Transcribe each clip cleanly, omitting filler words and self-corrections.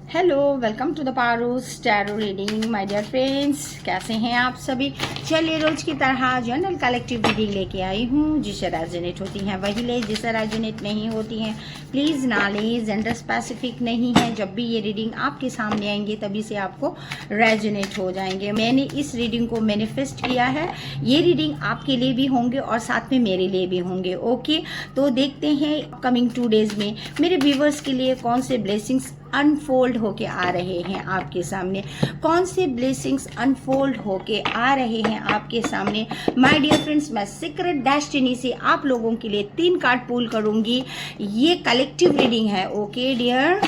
Hello, welcome to the Parus tarot reading my dear friends. कैसे हैं आप सभी। चलिए रोज की तरह जनरल कलेक्टिव रीडिंग लेके आई हूँ। जिससे रेजोनेट होती हैं वही ले, जिससे रेजोनेट नहीं होती हैं प्लीज़ ना लें। जेंडर स्पेसिफिक नहीं है। जब भी ये रीडिंग आपके सामने आएंगे तभी से आपको रेजोनेट हो जाएंगे। मैंने इस रीडिंग को मैनिफेस्ट किया है। ये रीडिंग आपके लिए भी होंगे और साथ में मेरे लिए भी होंगे। ओके, तो देखते हैं कमिंग 2 डेज में मेरे व्यूवर्स के लिए कौन से ब्लेसिंग्स अनफोल्ड होके आ रहे हैं आपके सामने। कौन से ब्लेसिंग्स अनफोल्ड होके आ रहे हैं आपके सामने माय डियर फ्रेंड्स। मैं सीक्रेट डेस्टिनी से आप लोगों के लिए 3 कार्ड पुल करूंगी। ये कलेक्टिव रीडिंग है। ओके डियर,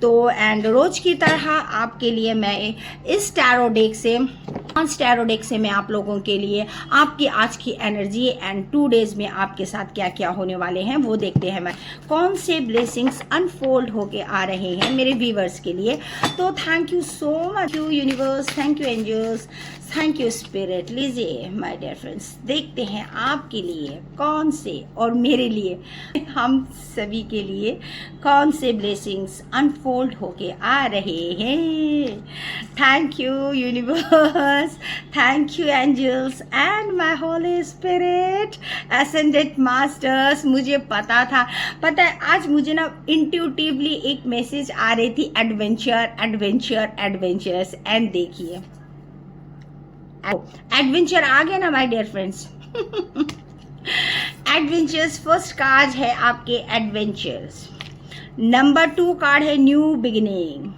तो एंड रोज की तरह आपके लिए मैं इस टैरो डेक से मैं आप लोगों के लिए आपकी आज की एनर्जी एंड 2 डेज में आपके साथ क्या क्या होने वाले हैं वो देखते हैं। मैं कौन से ब्लेसिंग्स अनफोल्ड होके आ रहे हैं मेरे व्यूवर्स के लिए। तो thank you so much you universe, thank you angels, thank you spirit. लीजिए माय डियर फ्रेंड्स, देखते हैं आपके लिए कौन से और मेरे लिए, हम सभी के लिए कौन से ब्लेसिंग्स अनफोल्ड होके आ रहे हैं। Thank you universe, thank you angels and my holy spirit, ascendant masters. मुझे पता है आज मुझे ना इंट्यूटिवली एक मैसेज आ रही थी, एडवेंचर एडवेंचर एडवेंचर्स। एंड देखिए एडवेंचर आ गया ना my dear friends. Adventures first card है आपके एडवेंचर्स। नंबर 2 कार्ड है न्यू बिगिनिंग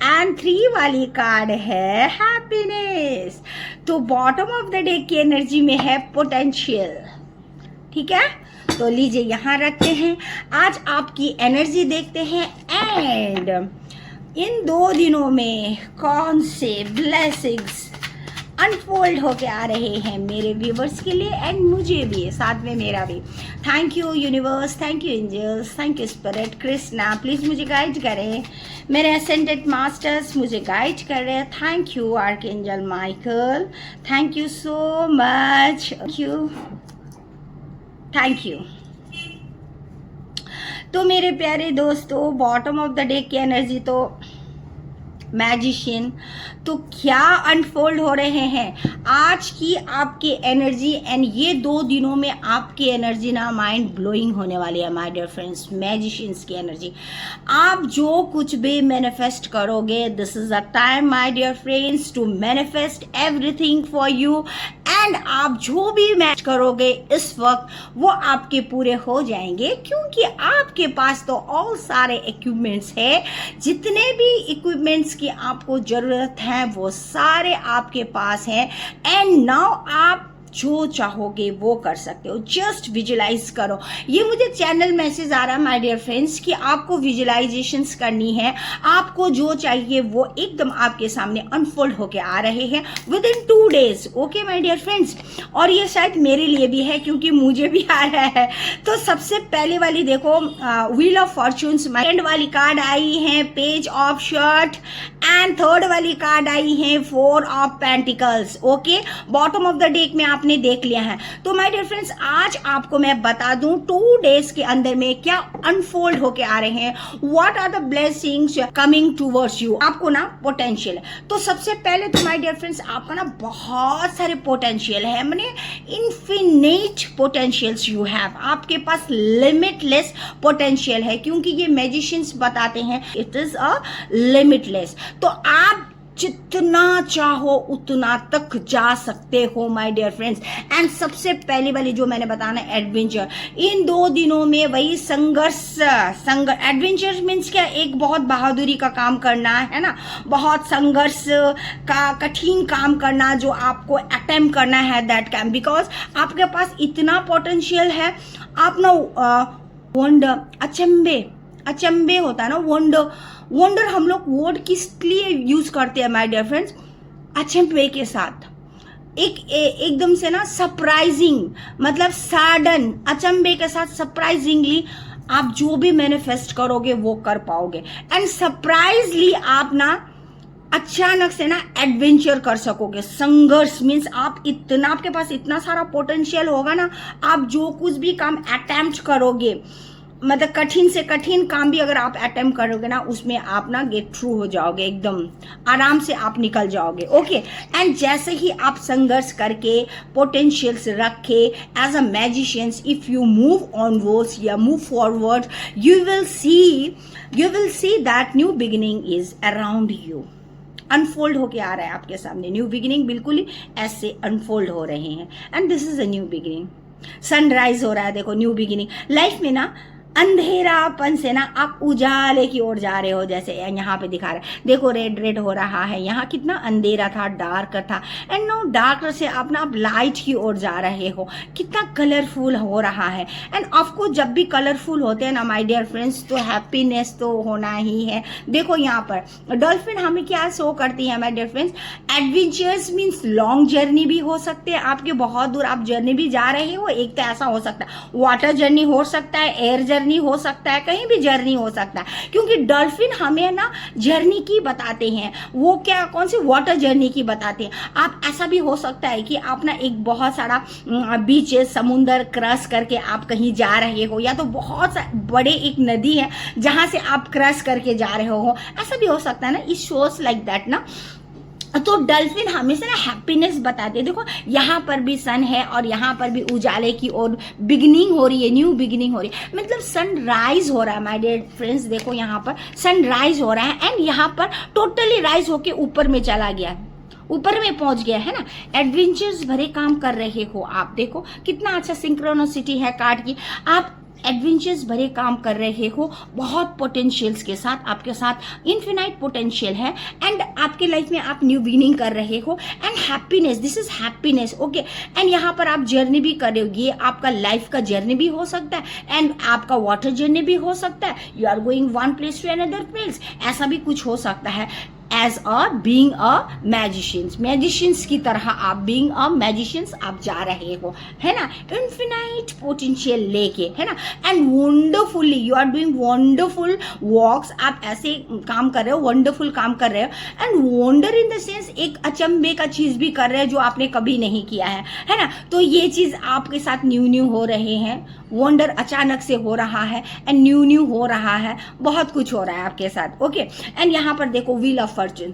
एंड 3 वाली कार्ड है हैप्पीनेस। तो बॉटम ऑफ द डे की एनर्जी में है पोटेंशियल। ठीक है, तो लीजिए यहां रखते हैं। आज आपकी एनर्जी देखते हैं एंड इन 2 दिनों में कौन से ब्लेसिंग्स अनफोल्ड होके आ रहे हैं मेरे व्यूवर्स के लिए एंड मुझे भी, साथ में मेरा भी। Thank you universe, thank you angels, thank you spirit Krishna, please मुझे गाइड करें। मेरे असेंडेंट मास्टर्स मुझे गाइड कर रहे हैं। Thank you archangel Michael, thank you so much, thank you. तो मेरे प्यारे दोस्तों, बॉटम ऑफ द डे की एनर्जी तो मैजिशियन। तो क्या अनफोल्ड हो रहे हैं आज की आपकी एनर्जी एंड ये 2 दिनों में आपकी एनर्जी ना माइंड ब्लोइंग होने वाली है माय डियर फ्रेंड्स। मैजिशियंस की एनर्जी, आप जो कुछ भी मैनिफेस्ट करोगे, this is a time my dear friends to manifest everything for you and आप जो भी मैच करोगे इस वक्त वो आपके पूरे हो जाएंगे, क्योंकि आपके पास तो और सारे इक्विपमेंट्स है। जितने भी इक्विपमेंट्स की आपको जरूरत है वो सारे आपके पास हैं एंड नाउ आप जो चाहोगे वो कर सकते हो। जस्ट विजुलाइज करो। ये मुझे चैनल मैसेज आ रहा है माय डियर फ्रेंड्स कि आपको विजुलाइजेशंस करनी है। आपको जो चाहिए वो एकदम आपके सामने अनफोल्ड होके आ रहे हैं within 2 days. Okay my dear friends, और ये शायद मेरे लिए भी है क्योंकि मुझे भी आ रहा है। तो सबसे पहले वाली देखो, व्हील ऑफ फॉर्च्यून्स। सेकंड वाली कार्ड आई है page of shirt and third वाली कार्ड आई है 4 of pentacles. Okay, bottom of the deck में आपने देख लिया है। तो माय डियर फ्रेंड्स, आज आपको मैं बता दूं 2 डेज के अंदर में क्या अनफोल्ड होके आ रहे हैं, what are the blessings coming towards you. आपको ना पोटेंशियल, तो सबसे पहले तो माय डियर फ्रेंड्स आपका ना बहुत सारे पोटेंशियल है, माने इन्फिनिट पोटेंशियल्स यू हैव। आपके पास लिमिटलेस पोटेंशियल है, क्योंकि ये मैजिशियंस बताते हैं इट इज अ लिमिटलेस। तो आप जितना चाहो उतना तक जा सकते हो माय डियर फ्रेंड्स। एंड सबसे पहली वाली जो मैंने बताना एडवेंचर, इन 2 दिनों में वही संघर्ष। एडवेंचर मीन्स क्या, एक बहुत बहादुरी का काम करना है ना, बहुत संघर्ष का कठिन काम करना जो आपको अटेम्प्ट करना है दैट कैन, बिकॉज आपके पास इतना पोटेंशियल है। आप ना वंडर, अचंबे होता है ना, वंडर हम लोग वर्ड किस लिए यूज करते हैं माय डियर फ्रेंड्स, अचंबे के साथ। एकदम से ना सरप्राइजिंग, मतलब सडन, अचंबे के साथ सरप्राइजिंगली आप जो भी मैनिफेस्ट करोगे वो कर पाओगे। एंड सरप्राइजली आप ना अचानक से ना एडवेंचर कर सकोगे। संघर्ष मीन्स आप इतना, आपके पास इतना सारा पोटेंशियल होगा ना, आप जो कुछ भी काम अटेम्प्ट करोगे मतलब कठिन से कठिन काम भी अगर आप अटेम्प्ट करोगे ना, उसमें आप ना गेट थ्रू हो जाओगे, एकदम आराम से आप निकल जाओगे। ओके, एंड जैसे ही आप संघर्ष करके पोटेंशियल्स रखे as a magicians, if you move onwards या move forward, you will see that new beginning is around you. Unfold होके आ रहा है आपके सामने न्यू बिगिनिंग, बिल्कुल ही ऐसे अनफोल्ड हो रहे हैं, and this is a new beginning. Sunrise हो रहा है, देखो न्यू बिगिनिंग। लाइफ में ना अंधेरापन से ना आप उजाले की ओर जा रहे हो, जैसे यहाँ पे दिखा रहा है, देखो रेड रेड हो रहा है, यहाँ कितना अंधेरा था, डार्क था, एंड नो डार्क से आप ना आप लाइट की ओर जा रहे हो, कितना कलरफुल हो रहा है। एंड ऑफकोर्स जब भी कलरफुल होते हैं ना माय डियर फ्रेंड्स, तो हैप्पीनेस तो होना ही है। देखो यहाँ पर डॉल्फिन हमें क्या शो करती है my dear friends, adventures means long journey भी हो सकते हैं, आपके बहुत दूर आप जर्नी भी जा रहे हो। एक तो ऐसा हो सकता है वाटर जर्नी हो सकता है, एयर जर्नी हो सकता है, कहीं भी जर्नी हो सकता है, क्योंकि डॉल्फिन हमें ना जर्नी की बताते हैं। वो क्या, कौन सी, वाटर जर्नी की बताते हैं। आप ऐसा भी हो सकता है कि आप ना एक बहुत सारा बीचेस, समुंदर क्रॉस करके आप कहीं जा रहे हो, या तो बहुत बड़े एक नदी है जहां से आप क्रॉस करके जा रहे हो, ऐसा भी हो सकता है ना। इट शोज लाइक दैट ना। तो डॉल्फिन हमेशा ना हैप्पीनेस बताते हैं। देखो यहाँ पर भी सन है और यहाँ पर भी उजाले की और बिगिनिंग हो रही है, न्यू बिगिनिंग हो रही है, मतलब सनराइज हो रहा है माय डियर फ्रेंड्स। देखो यहाँ पर सनराइज हो रहा है, एंड यहाँ पर टोटली राइज होके ऊपर में चला गया है, ऊपर में पहुंच गया है ना। एडवेंचर्स भरे काम कर रहे हो आप, देखो कितना अच्छा सिंक्रोनिसिटी है कार्ड की। आप एडवेंचर्स भरे काम कर रहे हो, बहुत पोटेंशियल्स के साथ, आपके साथ इन्फिनाइट पोटेंशियल है, एंड आपके लाइफ में आप न्यू बिगिनिंग कर रहे हो, and happiness, this is happiness. Okay, and यहाँ पर आप जर्नी भी कर रहे हो, ये आपका लाइफ का जर्नी भी हो सकता है, एंड आपका वाटर जर्नी भी हो सकता है। You are going one place to another place, ऐसा भी कुछ हो सकता है। As a being a magicians की तरह आप बीइंग अ मैजिशियंस आप जा रहे हो, है ना, इन्फिनाइट पोटेंशियल लेके, है ना। And wonderfully you are doing wonderful works, आप ऐसे काम कर रहे हो, वंडरफुल काम कर रहे हो, and wonder in the sense एक अचंभे का चीज भी कर रहे हो जो आपने कभी नहीं किया है ना। तो ये चीज आपके साथ न्यू हो रहे हैं, वंडर अचानक से हो रहा है, एंड न्यू हो रहा है, बहुत कुछ हो रहा है आपके साथ। ओके, एंड यहाँ पर देखो व्हील ऑफ फॉर्चून,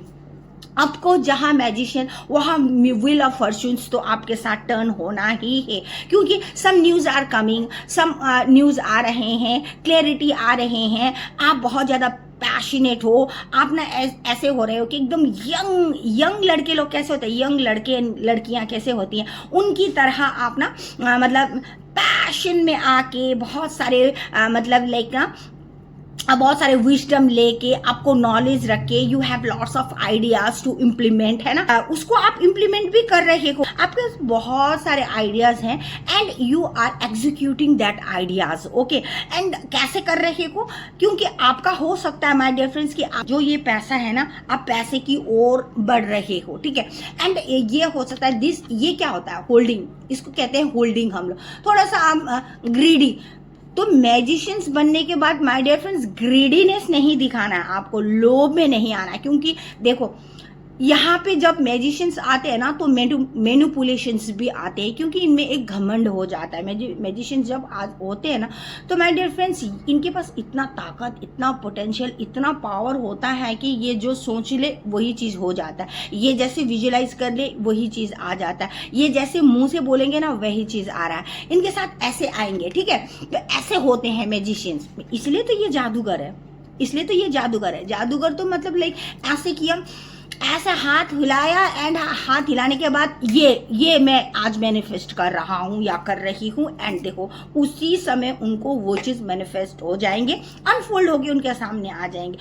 आपको जहां मैजिशियन वहां व्हील ऑफ फॉर्चून्स तो आपके साथ टर्न होना ही है, क्योंकि some news are coming, some news आ रहे हैं, क्लैरिटी आ रहे हैं, आप बहुत ज्यादा पैशनेट हो, आप ना ऐसे हो रहे हो कि एकदम यंग लड़के लोग कैसे होते हैं, यंग लड़के लड़कियां कैसे होती हैं, उनकी तरह आप ना मतलब पैशन में आके बहुत सारे मतलब लाइक ना बहुत सारे विजडम लेके, आपको नॉलेज रख के, you have lots of ideas to implement, है ना, उसको आप इम्प्लीमेंट भी कर रहे हो, आपके बहुत सारे आइडियाज हैं, and you are executing that ideas. Okay, and कैसे कर रहे हो, क्योंकि आपका हो सकता है माय डियर फ्रेंड्स कि जो ये पैसा है ना, आप पैसे की ओर बढ़ रहे हो, ठीक है। एंड ये हो सकता है दिस, ये क्या होता है, होल्डिंग, इसको कहते हैं होल्डिंग हम लोग, थोड़ा सा ग्रीडी। तो मैजिशियंस बनने के बाद माय डियर फ्रेंड्स ग्रीडीनेस नहीं दिखाना है आपको, लोभ में नहीं आना है, क्योंकि देखो यहाँ पे जब मैजिशियंस आते हैं ना तो मैनिपुलेशंस भी आते हैं, क्योंकि इनमें एक घमंड हो जाता है। मैजिशियंस जब होते हैं ना तो माय डियर फ्रेंड्स इनके पास इतना ताकत, इतना पोटेंशियल, इतना पावर होता है कि ये जो सोच ले वही चीज़ हो जाता है, ये जैसे विजुलाइज कर ले वही चीज़ आ जाता है, ये जैसे मुंह से बोलेंगे ना वही चीज़ आ रहा है, इनके साथ ऐसे आएंगे, ठीक है। तो ऐसे होते हैं मैजिशियंस, इसलिए तो ये जादूगर है, इसलिए तो ये जादूगर है। जादूगर तो मतलब लाइक ऐसे किया, ऐसा हाथ हिलाया, एंड हाथ हिलाने के बाद ये मैं आज मैनिफेस्ट कर रहा हूं या कर रही हूं, एंड देखो उसी समय उनको वो चीज मैनिफेस्ट हो जाएंगे, अनफोल्ड होके उनके सामने आ जाएंगे।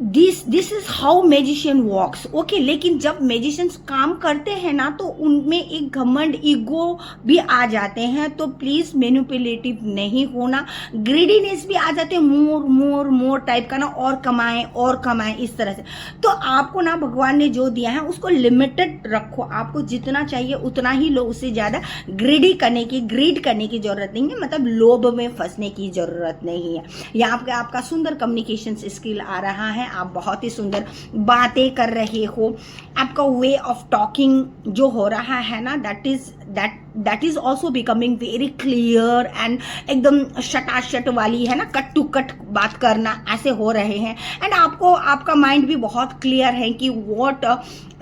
This is how magician walks. Okay, लेकिन जब मैजिशियंस काम करते हैं ना तो उनमें एक घमंड, ईगो भी आ जाते हैं, तो प्लीज मैनिपुलेटिव नहीं होना, ग्रीडीनेस भी आ जाते हैं, मोर टाइप का ना, और कमाएं इस तरह से। तो आपको ना भगवान ने जो दिया है उसको लिमिटेड रखो, आपको जितना चाहिए उतना ही लो, उससे ज्यादा ग्रीड करने की जरूरत नहीं है, मतलब लोभ में फंसने की जरूरत नहीं है। यहाँ पे आपका सुंदर कम्युनिकेशन स्किल आ रहा है, है, आप बहुत ही सुंदर बातें कर रहे हो, आपका वे ऑफ टॉकिंग जो हो रहा है ना, that is also becoming very clear and एकदम शटाशट वाली है ना, कट टू कट बात करना ऐसे हो रहे हैं। एंड आपको आपका माइंड भी बहुत क्लियर है कि what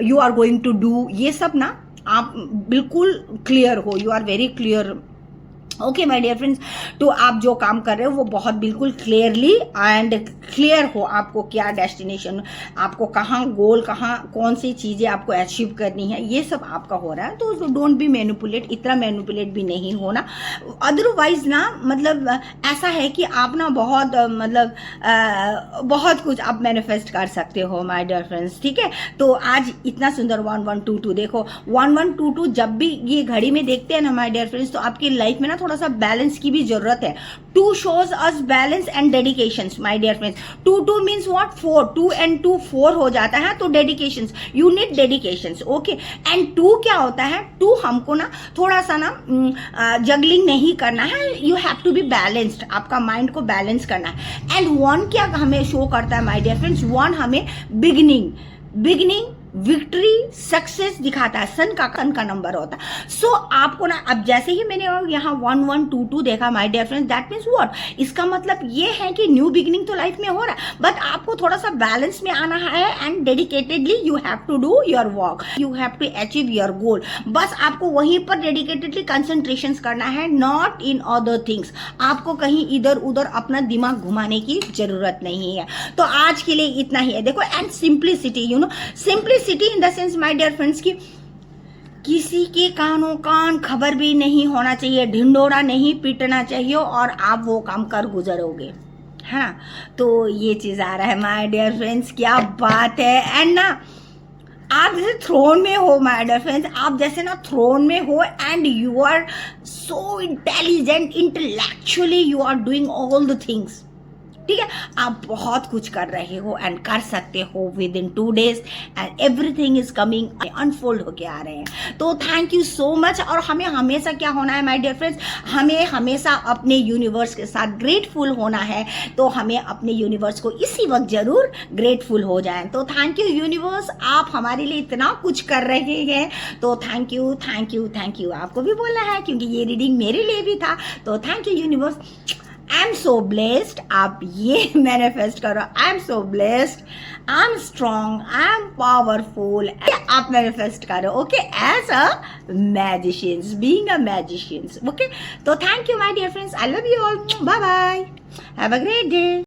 you are going to do, ये सब ना आप बिल्कुल क्लियर हो, you are very clear. Okay my dear friends, तो आप जो काम कर रहे हो वो बहुत बिल्कुल क्लियरली एंड क्लियर हो, आपको क्या डेस्टिनेशन, आपको कहाँ गोल, कहाँ कौन सी चीज़ें आपको अचीव करनी है, ये सब आपका हो रहा है। तो डोंट बी मैनिपुलेट, इतना मैनिपुलेट भी नहीं होना। अदरवाइज ना मतलब ऐसा है कि आप ना बहुत बहुत कुछ आप मैनिफेस्ट कर सकते हो माय डियर फ्रेंड्स, ठीक है। तो आज इतना सुंदर 1122 देखो, 1122 जब भी ये घड़ी में देखते हैं ना माय डियर फ्रेंड्स, तो आपकी लाइफ में ना थोड़ा सा बैलेंस की भी जरूरत है। 2 shows us balance and dedications my dear friends. 2 means what? 4. 2 and 2 4 हो जाता है, तो dedications, you need dedications, okay. and 2 क्या होता है? 2 हमको ना थोड़ा सा ना जगलिंग नहीं करना है, you have to be balanced, आपका माइंड को बैलेंस करना है। एंड 1 क्या हमें शो करता है माय डियर फ्रेंड्स? 1 हमें बिगिनिंग विक्ट्री, सक्सेस दिखाता है, सन का नंबर होता है। सो आपको ना अब जैसे ही मैंने यहाँ 1122 देखा my dear friends, that means what, इसका मतलब ये है कि न्यू बिगिनिंग तो लाइफ में हो रहा है, बट आपको थोड़ा सा बैलेंस में आना है and dedicatedly you have to do your work, you have to achieve your goal. बस आपको वहीं पर डेडिकेटेडली कंसंट्रेशन करना है, नॉट इन अदर थिंग्स। आपको कहीं इधर उधर अपना दिमाग घुमाने की जरूरत नहीं है। तो आज के लिए इतना ही है। देखो, and simplicity, you know, simplicity in the sense my dear friends की किसी के कानों कान खबर भी नहीं होना चाहिए, ढिंडोरा नहीं पीटना चाहिए और आप वो काम कर गुजरोगे, है ना। तो ये चीज आ रहा है माय डियर फ्रेंड्स, क्या बात है। एंड ना आप जैसे थ्रोन में हो माय डियर फ्रेंड्स, आप जैसे ना थ्रोन में हो and you are so intelligent, intellectually you are doing all the things, ठीक है। आप बहुत कुछ कर रहे हो एंड कर सकते हो with in 2 days and everything is coming, unfold होके आ रहे हैं। तो थैंक यू सो मच। और हमें हमेशा क्या होना है माय डियर फ्रेंड्स, हमें हमेशा अपने यूनिवर्स के साथ ग्रेटफुल होना है। तो हमें अपने यूनिवर्स को इसी वक्त जरूर ग्रेटफुल हो जाए। तो थैंक यू यूनिवर्स, आप हमारे लिए इतना कुछ कर रहे हैं, तो thank you thank you thank you. आपको भी बोलना है क्योंकि ये रीडिंग मेरे लिए भी था। तो thank you universe, I am so blessed. आप ये मैनिफेस्ट करो, I am so blessed, I am strong, I am powerful. आप मैनिफेस्ट करो, okay, as a magicians, being a magicians, okay. तो thank you my dear friends, I love you all, bye bye, have a great day.